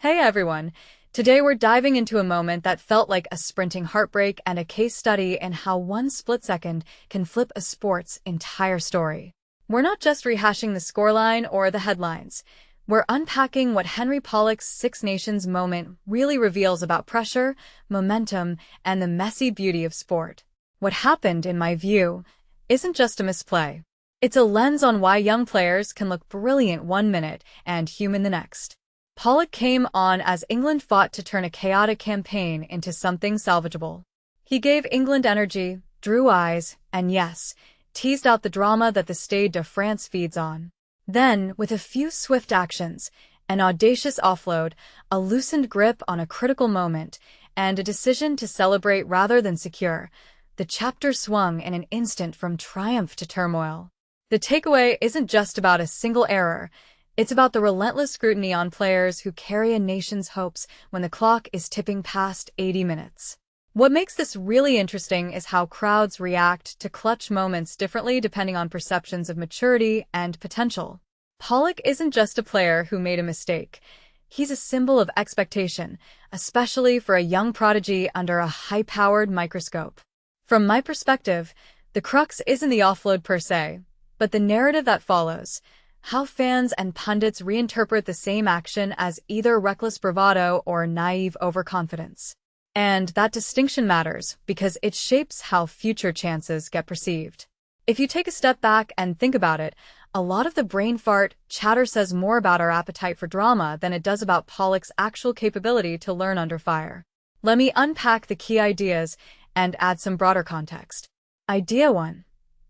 Hey everyone! Today we're diving into a moment that felt like a sprinting heartbreak and a case study in how one split second can flip a sport's entire story. We're not just rehashing the scoreline or the headlines. We're unpacking what Henry Pollock's Six Nations moment really reveals about pressure, momentum, and the messy beauty of sport. What happened, in my view, isn't just a misplay. It's a lens on why young players can look brilliant one minute and human the next. Pollock came on as England fought to turn a chaotic campaign into something salvageable. He gave England energy, drew eyes, and yes, teased out the drama that the Stade de France feeds on. Then, with a few swift actions, an audacious offload, a loosened grip on a critical moment, and a decision to celebrate rather than secure, the chapter swung in an instant from triumph to turmoil. The takeaway isn't just about a single error. It's about the relentless scrutiny on players who carry a nation's hopes when the clock is tipping past 80 minutes. What makes this really interesting is how crowds react to clutch moments differently depending on perceptions of maturity and potential. Pollock isn't just a player who made a mistake. He's a symbol of expectation, especially for a young prodigy under a high-powered microscope. From my perspective, the crux isn't the offload per se, but the narrative that follows. How fans and pundits reinterpret the same action as either reckless bravado or naive overconfidence. And that distinction matters because it shapes how future chances get perceived. If you take a step back and think about it, a lot of the brain fart chatter says more about our appetite for drama than it does about Pollock's actual capability to learn under fire. Let me unpack the key ideas and add some broader context. Idea 1.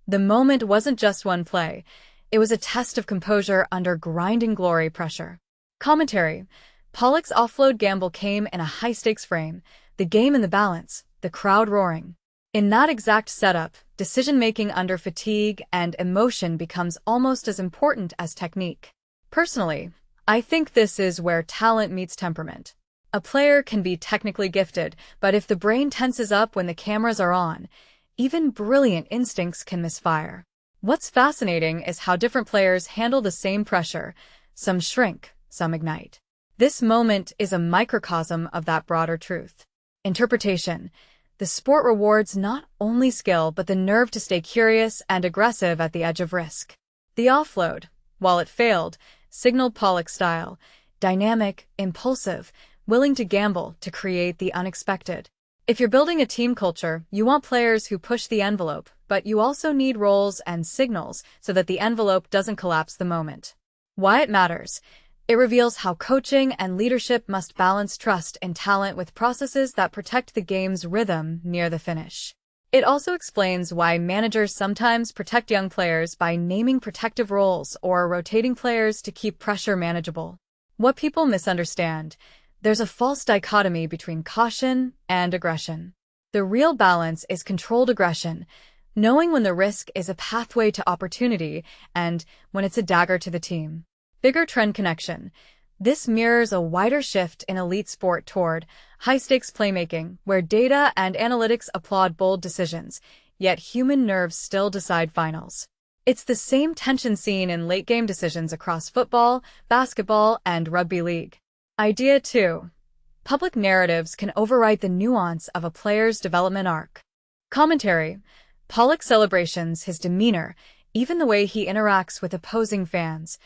The moment wasn't just one play. It was a test of composure under grinding glory pressure. Commentary. Pollock's offload gamble came in a high-stakes frame, the game in the balance, the crowd roaring. In that exact setup, decision-making under fatigue and emotion becomes almost as important as technique. Personally, I think this is where talent meets temperament. A player can be technically gifted, but if the brain tenses up when the cameras are on, even brilliant instincts can misfire. What's fascinating is how different players handle the same pressure. Some shrink, some ignite. This moment is a microcosm of that broader truth. Interpretation. The sport rewards not only skill but the nerve to stay curious and aggressive at the edge of risk. The offload, while it failed, signaled Pollock's style. Dynamic, impulsive, willing to gamble to create the unexpected. If you're building a team culture, you want players who push the envelope, but you also need roles and signals so that the envelope doesn't collapse the moment. Why it matters. It reveals how coaching and leadership must balance trust and talent with processes that protect the game's rhythm near the finish. It also explains why managers sometimes protect young players by naming protective roles or rotating players to keep pressure manageable. What people misunderstand. There's a false dichotomy between caution and aggression. The real balance is controlled aggression, knowing when the risk is a pathway to opportunity and when it's a dagger to the team. Bigger trend connection. This mirrors a wider shift in elite sport toward high-stakes playmaking, where data and analytics applaud bold decisions, yet human nerves still decide finals. It's the same tension seen in late-game decisions across football, basketball, and rugby league. Idea 2. Public narratives can overwrite the nuance of a player's development arc. Commentary. Pollock's celebrations, his demeanor, even the way he interacts with opposing fans.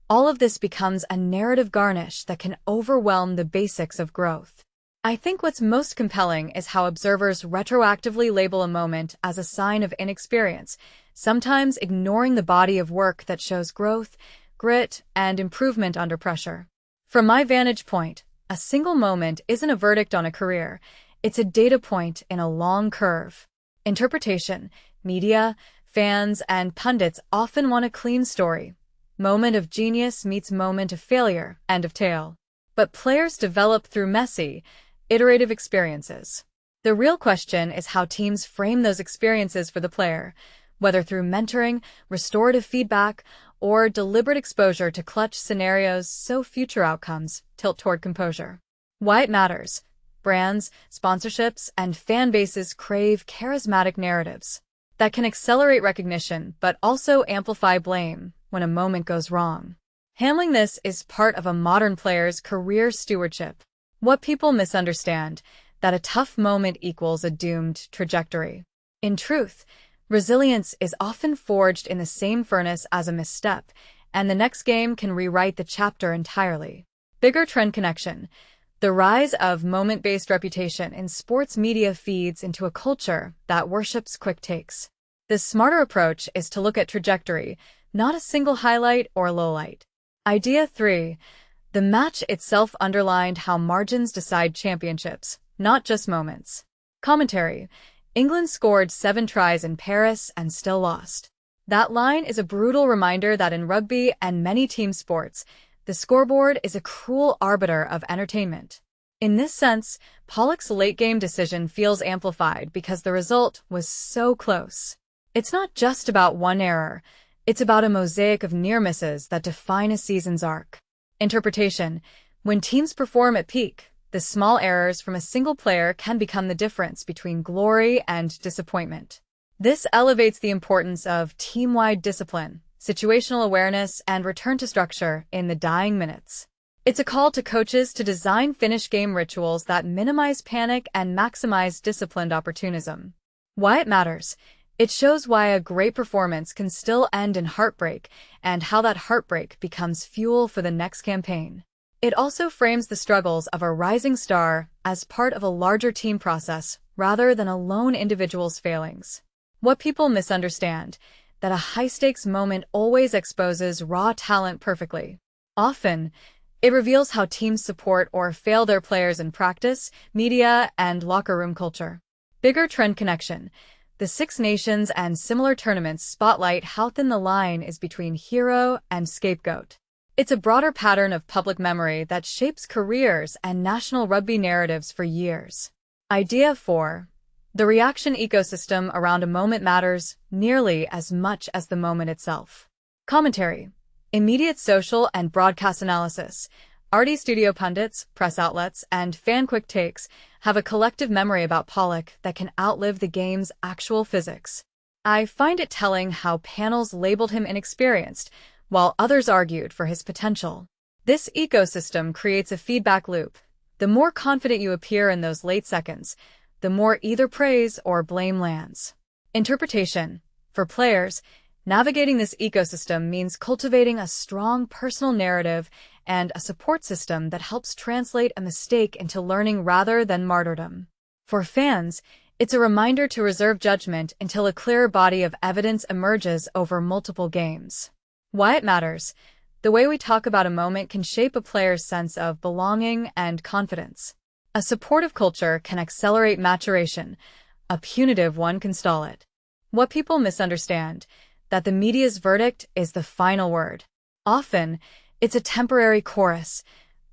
All of this becomes a narrative garnish that can overwhelm the basics of growth. I think what's most compelling is how observers retroactively label a moment as a sign of inexperience, sometimes ignoring the body of work that shows growth, grit, and improvement under pressure. From my vantage point, a single moment isn't a verdict on a career. It's a data point in a long curve. Interpretation, media, fans, and pundits often want a clean story. Moment of genius meets moment of failure, end of tale. But players develop through messy, iterative experiences. The real question is how teams frame those experiences for the player, whether through mentoring, restorative feedback, or deliberate exposure to clutch scenarios so future outcomes tilt toward composure. Why it matters. Brands, sponsorships, and fan bases crave charismatic narratives that can accelerate recognition but also amplify blame when a moment goes wrong. Handling this is part of a modern player's career stewardship. What people misunderstand, that a tough moment equals a doomed trajectory. In truth, resilience is often forged in the same furnace as a misstep, and the next game can rewrite the chapter entirely. Bigger trend connection. The rise of moment-based reputation in sports media feeds into a culture that worships quick takes. The smarter approach is to look at trajectory, not a single highlight or lowlight. Idea 3. The match itself underlined how margins decide championships, not just moments. Commentary. England scored 7 tries in Paris and still lost. That line is a brutal reminder that in rugby and many team sports, the scoreboard is a cruel arbiter of entertainment. In this sense, Pollock's late-game decision feels amplified because the result was so close. It's not just about one error, it's about a mosaic of near misses that define a season's arc. Interpretation. When teams perform at peak, the small errors from a single player can become the difference between glory and disappointment. This elevates the importance of team-wide discipline, situational awareness, and return to structure in the dying minutes. It's a call to coaches to design finish-game rituals that minimize panic and maximize disciplined opportunism. Why it matters. It shows why a great performance can still end in heartbreak and how that heartbreak becomes fuel for the next campaign. It also frames the struggles of a rising star as part of a larger team process rather than a lone individual's failings. What people misunderstand, that a high-stakes moment always exposes raw talent perfectly. Often, it reveals how teams support or fail their players in practice, media, and locker room culture. Bigger trend connection. The Six Nations and similar tournaments spotlight how thin the line is between hero and scapegoat. It's a broader pattern of public memory that shapes careers and national rugby narratives for years. Idea 4. The reaction ecosystem around a moment matters nearly as much as the moment itself. Commentary. Immediate social and broadcast analysis. RD studio pundits, press outlets, and fan quick takes have a collective memory about Pollock that can outlive the game's actual physics. I find it telling how panels labeled him inexperienced, while others argued for his potential. This ecosystem creates a feedback loop. The more confident you appear in those late seconds, the more either praise or blame lands. Interpretation. For players, navigating this ecosystem means cultivating a strong personal narrative and a support system that helps translate a mistake into learning rather than martyrdom. For fans, it's a reminder to reserve judgment until a clearer body of evidence emerges over multiple games. Why it matters. The way we talk about a moment can shape a player's sense of belonging and confidence. A supportive culture can accelerate maturation. A punitive one can stall it. What people misunderstand, that the media's verdict is the final word. Often, it's a temporary chorus.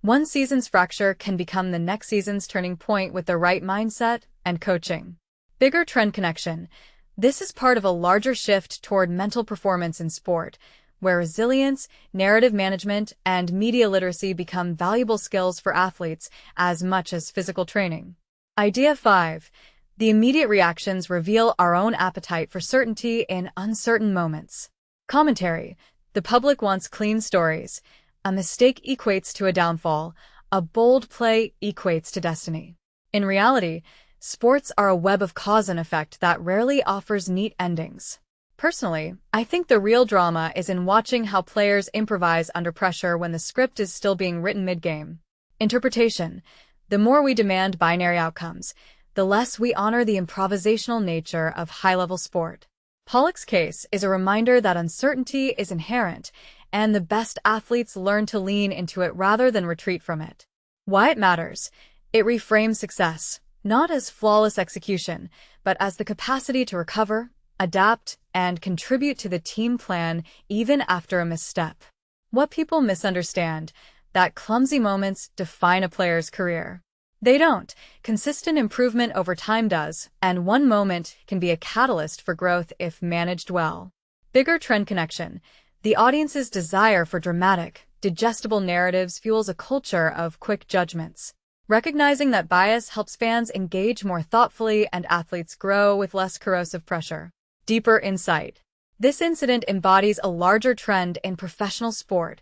One season's fracture can become the next season's turning point with the right mindset and coaching. Bigger trend connection. This is part of a larger shift toward mental performance in sport, where resilience, narrative management, and media literacy become valuable skills for athletes as much as physical training. Idea 5. The immediate reactions reveal our own appetite for certainty in uncertain moments. Commentary. The public wants clean stories. A mistake equates to a downfall. A bold play equates to destiny. In reality, sports are a web of cause and effect that rarely offers neat endings. Personally, I think the real drama is in watching how players improvise under pressure when the script is still being written mid-game. Interpretation. The more we demand binary outcomes, the less we honor the improvisational nature of high-level sport. Pollock's case is a reminder that uncertainty is inherent, and the best athletes learn to lean into it rather than retreat from it. Why it matters. It reframes success, not as flawless execution, but as the capacity to recover, adapt, and contribute to the team plan even after a misstep. What people misunderstand, that clumsy moments define a player's career. They don't. Consistent improvement over time does, and one moment can be a catalyst for growth if managed well. Bigger trend connection. The audience's desire for dramatic, digestible narratives fuels a culture of quick judgments. Recognizing that bias helps fans engage more thoughtfully and athletes grow with less corrosive pressure. Deeper insight. This incident embodies a larger trend in professional sport.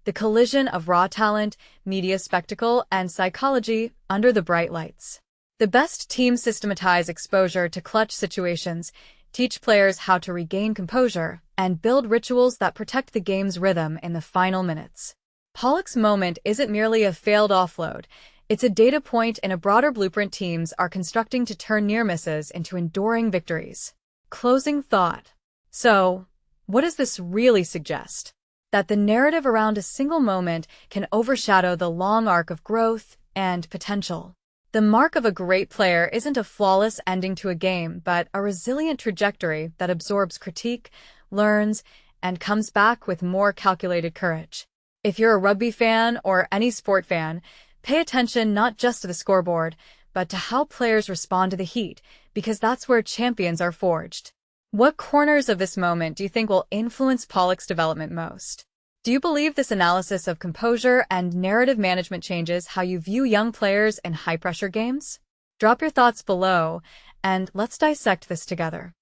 the collision of raw talent, media spectacle, and psychology under the bright lights. The best teams systematize exposure to clutch situations, teach players how to regain composure, and build rituals that protect the game's rhythm in the final minutes. Pollock's moment isn't merely a failed offload. It's a data point in a broader blueprint teams are constructing to turn near misses into enduring victories. Closing thought. So, what does this really suggest? That the narrative around a single moment can overshadow the long arc of growth and potential. The mark of a great player isn't a flawless ending to a game, but a resilient trajectory that absorbs critique, learns, and comes back with more calculated courage. If you're a rugby fan or any sport fan, pay attention not just to the scoreboard, but to how players respond to the heat, because that's where champions are forged. What corners of this moment do you think will influence Pollock's development most? Do you believe this analysis of composure and narrative management changes how you view young players in high-pressure games? Drop your thoughts below, and let's dissect this together.